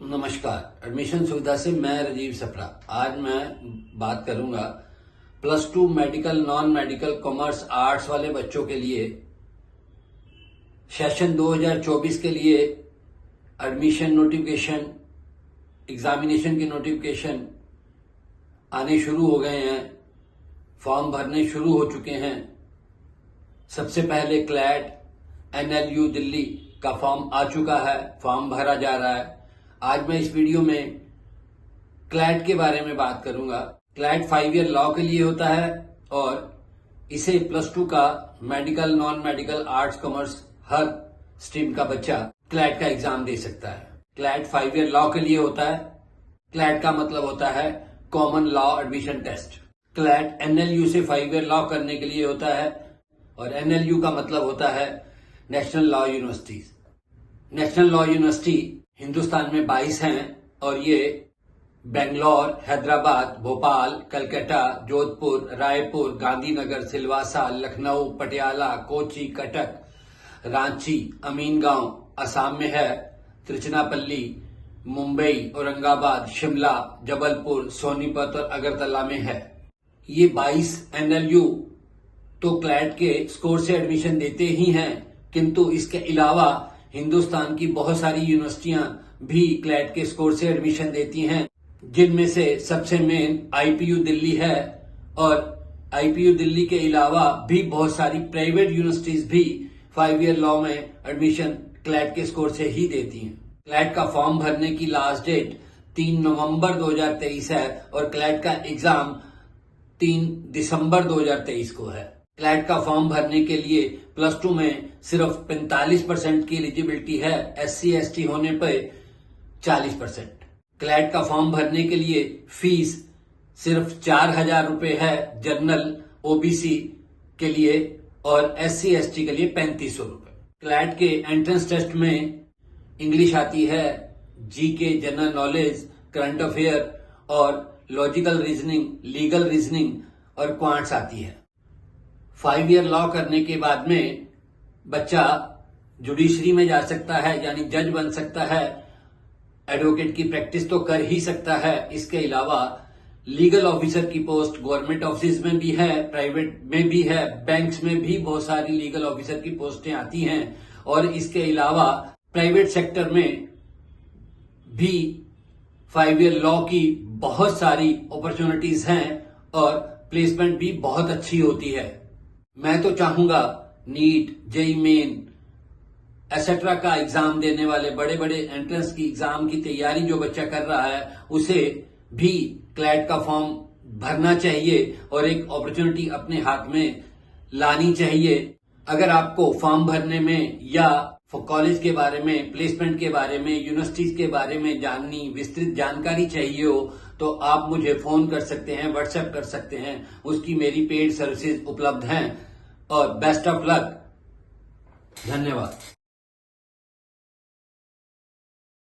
नमस्कार। एडमिशन सुविधा से मैं राजीव सप्रा। आज मैं बात करूंगा +2 medical, non medical, commerce, arts वाले बच्चों के लिए सेशन 2024 के लिए एडमिशन नोटिफिकेशन, एग्जामिनेशन के नोटिफिकेशन आने शुरू हो गए हैं। फॉर्म भरने शुरू हो चुके हैं। सबसे पहले क्लैट NLU दिल्ली का फॉर्म आ चुका है, फॉर्म भरा जा रहा है। आज मैं इस वीडियो में क्लैट के बारे में बात करूंगा। क्लैट 5 ईयर लॉ के लिए होता है और इसे +2 का medical, non medical, arts, commerce हर स्ट्रीम का बच्चा क्लैट का एग्जाम दे सकता है। क्लैट 5 ईयर लॉ के लिए होता है। क्लैट का मतलब होता है common law admission test. CLAT NLU से 5 ईयर लॉ करने के लिए होता है और NLU का मतलब होता है national law university. National law university Hindustan में 22 हैं और ये बेंगलोर, हैदराबाद, भोपाल, कलकत्ता, जोधपुर, रायपुर, गांधीनगर, सिलवासा, लखनऊ, पटियाला, कोची, कटक, रांची, अमीनगांव असम में है, त्रिचनापल्ली, मुंबई, औरंगाबाद, शिमला, जबलपुर, सोनीपत और अगरतला में है। ये 22 NLU तो क्लैट के स्कोर से एडमिशन देते ही हैं, किंतु इसके अलावा हिंदुस्तान की बहुत सारी यूनिवर्सिटियां भी क्लैट के स्कोर से एडमिशन देती हैं, जिनमें से सबसे मेन IPU दिल्ली है और IPU दिल्ली के अलावा भी बहुत सारी प्राइवेट यूनिवर्सिटीज भी 5 ईयर लॉ में एडमिशन क्लैट के स्कोर से ही देती हैं। क्लैट का फॉर्म भरने की लास्ट डेट 3 नवंबर 2023 है और क्लैट का एग्जाम 3 दिसंबर 2023 को है। क्लैट का फॉर्म भरने के लिए +2 में सिर्फ 45% की एलिजिबिलिटी है, SC ST होने पर 40%। क्लैट का फॉर्म भरने के लिए फीस सिर्फ 4,000 रुपए है जनरल OBC के लिए और SC ST के लिए 3500 रुपए। क्लैट के एंट्रेंस टेस्ट में इंग्लिश आती है, GK, general knowledge, current affair और लॉजिकल रीजनिंग, लीगल रीजनिंग और क्वांट्स आती है। 5 ईयर लॉ करने के बाद में बच्चा जुडिशरी में जा सकता है, यानी जज बन सकता है, एडवोकेट की प्रैक्टिस तो कर ही सकता है। इसके अलावा लीगल ऑफिसर की पोस्ट गवर्नमेंट ऑफिस में भी है, प्राइवेट में भी है, बैंक्स में भी बहुत सारी लीगल ऑफिसर की पोस्टें आती हैं और इसके अलावा प्राइवेट सेक्टर में भी 5 ईयर लॉ की बहुत सारी अपॉर्चुनिटीज हैं और प्लेसमेंट भी बहुत अच्छी होती है। मैं तो चाहूंगा नीट, JEE मेन एसेट्रा का एग्जाम देने वाले, बड़े बड़े एंट्रेंस की एग्जाम की तैयारी जो बच्चा कर रहा है उसे भी क्लैट का फॉर्म भरना चाहिए और एक अपॉर्चुनिटी अपने हाथ में लानी चाहिए। अगर आपको फॉर्म भरने में या कॉलेज के बारे में, प्लेसमेंट के बारे में, यूनिवर्सिटीज के बारे में जाननी, विस्तृत जानकारी चाहिए हो तो आप मुझे फोन कर सकते हैं, व्हाट्सएप कर सकते हैं। उसकी मेरी पेड सर्विसेज उपलब्ध हैं और बेस्ट ऑफ लक। धन्यवाद।